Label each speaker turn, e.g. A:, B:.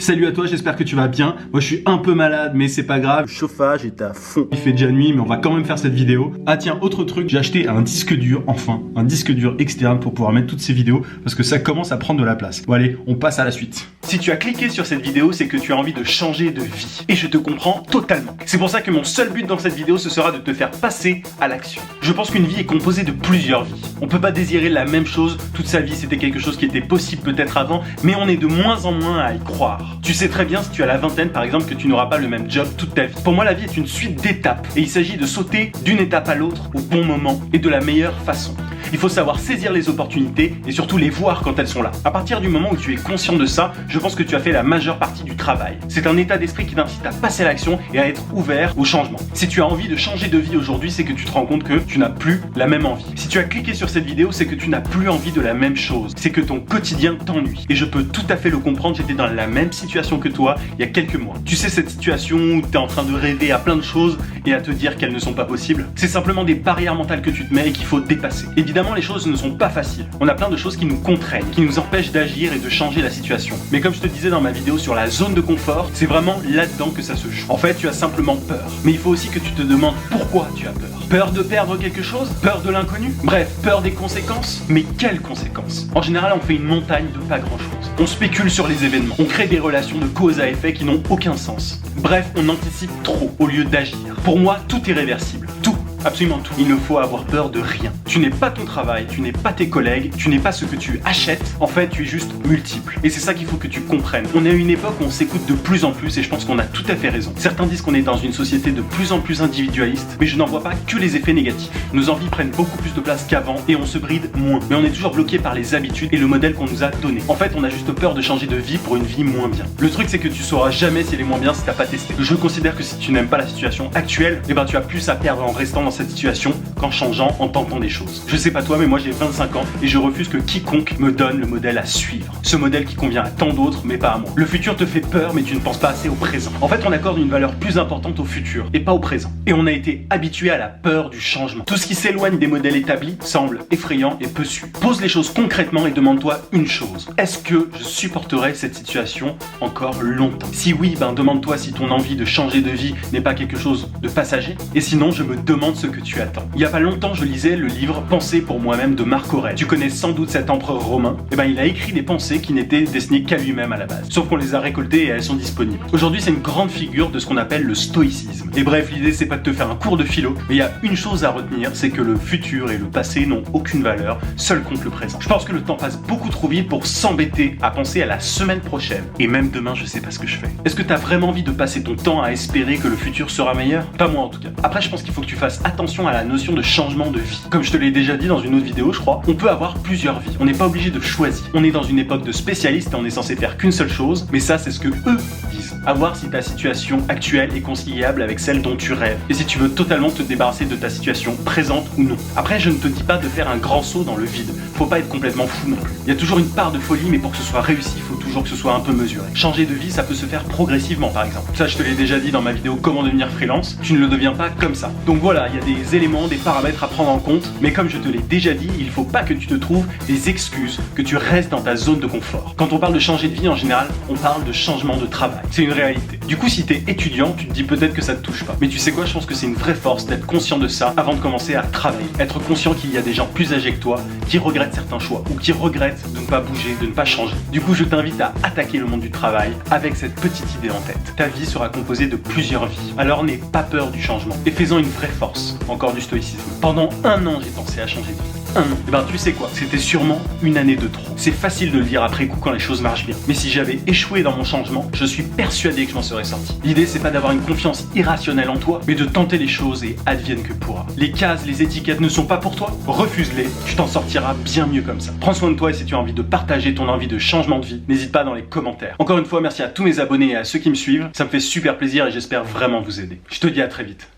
A: Salut à toi, j'espère que tu vas bien. Moi je suis un peu malade mais c'est pas grave, le chauffage est à fond. Il fait déjà nuit mais on va quand même faire cette vidéo. Ah tiens, autre truc, j'ai acheté un disque dur, enfin, un disque dur externe pour pouvoir mettre toutes ces vidéos parce que ça commence à prendre de la place. Bon allez, on passe à la suite. Si tu as cliqué sur cette vidéo, c'est que tu as envie de changer de vie. Et je te comprends totalement. C'est pour ça que mon seul but dans cette vidéo, ce sera de te faire passer à l'action. Je pense qu'une vie est composée de plusieurs vies. On peut pas désirer la même chose toute sa vie, c'était quelque chose qui était possible peut-être avant, mais on est de moins en moins à y croire. Tu sais très bien si tu as la vingtaine par exemple que tu n'auras pas le même job toute ta vie. Pour moi la vie est une suite d'étapes et il s'agit de sauter d'une étape à l'autre au bon moment et de la meilleure façon. Il faut savoir saisir les opportunités et surtout les voir quand elles sont là. À partir du moment où tu es conscient de ça, je pense que tu as fait la majeure partie du travail. C'est un état d'esprit qui t'incite à passer à l'action et à être ouvert au changement. Si tu as envie de changer de vie aujourd'hui, c'est que tu te rends compte que tu n'as plus la même envie. Si tu as cliqué sur cette vidéo, c'est que tu n'as plus envie de la même chose. C'est que ton quotidien t'ennuie. Et je peux tout à fait le comprendre, j'étais dans la même situation que toi il y a quelques mois. Tu sais cette situation où tu es en train de rêver à plein de choses et à te dire qu'elles ne sont pas possibles? C'est simplement des barrières mentales que tu te mets et qu'il faut dépasser. Évidemment, les choses ne sont pas faciles. On a plein de choses qui nous contraignent, qui nous empêchent d'agir et de changer la situation. Mais comme je te disais dans ma vidéo sur la zone de confort, c'est vraiment là-dedans que ça se joue. En fait, tu as simplement peur. Mais il faut aussi que tu te demandes pourquoi tu as peur. Peur de perdre quelque chose? Peur de l'inconnu? Bref, peur des conséquences? Mais quelles conséquences? En général, on fait une montagne de pas grand-chose. On spécule sur les événements. On crée des relations de cause à effet qui n'ont aucun sens. Bref, on anticipe trop au lieu d'agir. Pour moi, tout est réversible. Tout. Absolument tout. Il ne faut avoir peur de rien. Tu n'es pas ton travail, tu n'es pas tes collègues, tu n'es pas ce que tu achètes. En fait, tu es juste multiple. Et c'est ça qu'il faut que tu comprennes. On est à une époque où on s'écoute de plus en plus et je pense qu'on a tout à fait raison. Certains disent qu'on est dans une société de plus en plus individualiste, mais je n'en vois pas que les effets négatifs. Nos envies prennent beaucoup plus de place qu'avant et on se bride moins. Mais on est toujours bloqué par les habitudes et le modèle qu'on nous a donné. En fait, on a juste peur de changer de vie pour une vie moins bien. Le truc, c'est que tu sauras jamais si elle est moins bien si t'as pas testé. Je considère que si tu n'aimes pas la situation actuelle, eh ben tu as plus à perdre en restant dans cette situation qu'en changeant, en tentant des choses. Je sais pas toi, mais moi j'ai 25 ans et je refuse que quiconque me donne le modèle à suivre. Ce modèle qui convient à tant d'autres, mais pas à moi. Le futur te fait peur, mais tu ne penses pas assez au présent. En fait, on accorde une valeur plus importante au futur et pas au présent. Et on a été habitué à la peur du changement. Tout ce qui s'éloigne des modèles établis semble effrayant et peu su. Pose les choses concrètement et demande-toi une chose. Est-ce que je supporterai cette situation encore longtemps? Si oui, ben demande-toi si ton envie de changer de vie n'est pas quelque chose de passager. Et sinon, je me demande ce que tu attends. Il y a pas longtemps, je lisais le livre Pensées pour moi-même de Marc Aurèle. Tu connais sans doute cet empereur romain. Et ben, il a écrit des pensées qui n'étaient destinées qu'à lui-même à la base. Sauf qu'on les a récoltées et elles sont disponibles. Aujourd'hui, c'est une grande figure de ce qu'on appelle le stoïcisme. Et bref, l'idée, c'est pas de te faire un cours de philo, mais il y a une chose à retenir, c'est que le futur et le passé n'ont aucune valeur, seul compte le présent. Je pense que le temps passe beaucoup trop vite pour s'embêter à penser à la semaine prochaine. Et même demain, je sais pas ce que je fais. Est-ce que t'as vraiment envie de passer ton temps à espérer que le futur sera meilleur? Pas moi en tout cas. Après, je pense qu'il faut que tu fasses attention à la notion de changement de vie. Comme je te l'ai déjà dit dans une autre vidéo, je crois, on peut avoir plusieurs vies. On n'est pas obligé de choisir. On est dans une époque de spécialistes et on est censé faire qu'une seule chose, mais ça, c'est ce que eux disent. À voir si ta situation actuelle est conciliable avec celle dont tu rêves et si tu veux totalement te débarrasser de ta situation présente ou non. Après, je ne te dis pas de faire un grand saut dans le vide. Faut pas être complètement fou non plus. Il y a toujours une part de folie, mais pour que ce soit réussi, il faut toujours que ce soit un peu mesuré. Changer de vie, ça peut se faire progressivement, par exemple. Ça, je te l'ai déjà dit dans ma vidéo Comment devenir freelance. Tu ne le deviens pas comme ça. Donc voilà, il y a des éléments, des paramètres à prendre en compte, mais comme je te l'ai déjà dit, il faut pas que tu te trouves des excuses, que tu restes dans ta zone de confort. Quand on parle de changer de vie, en général, on parle de changement de travail. C'est une réalité. Du coup, si t'es étudiant, tu te dis peut-être que ça te touche pas. Mais tu sais quoi, je pense que c'est une vraie force d'être conscient de ça avant de commencer à travailler. Être conscient qu'il y a des gens plus âgés que toi qui regrettent certains choix ou qui regrettent de ne pas bouger, de ne pas changer. Du coup, je t'invite à attaquer le monde du travail avec cette petite idée en tête. Ta vie sera composée de plusieurs vies. Alors n'aie pas peur du changement et fais-en une vraie force. Encore du stoïcisme. Pendant un an, j'ai pensé à changer de vie. Un an. Et ben tu sais quoi, c'était sûrement une année de trop. C'est facile de le dire après coup quand les choses marchent bien. Mais si j'avais échoué dans mon changement, je suis persuadé que je m'en serais sorti. L'idée c'est pas d'avoir une confiance irrationnelle en toi, mais de tenter les choses et advienne que pourra. Les cases, les étiquettes ne sont pas pour toi, refuse-les, tu t'en sortiras bien mieux comme ça. Prends soin de toi et si tu as envie de partager ton envie de changement de vie, n'hésite pas dans les commentaires. Encore une fois, merci à tous mes abonnés et à ceux qui me suivent, ça me fait super plaisir et j'espère vraiment vous aider. Je te dis à très vite.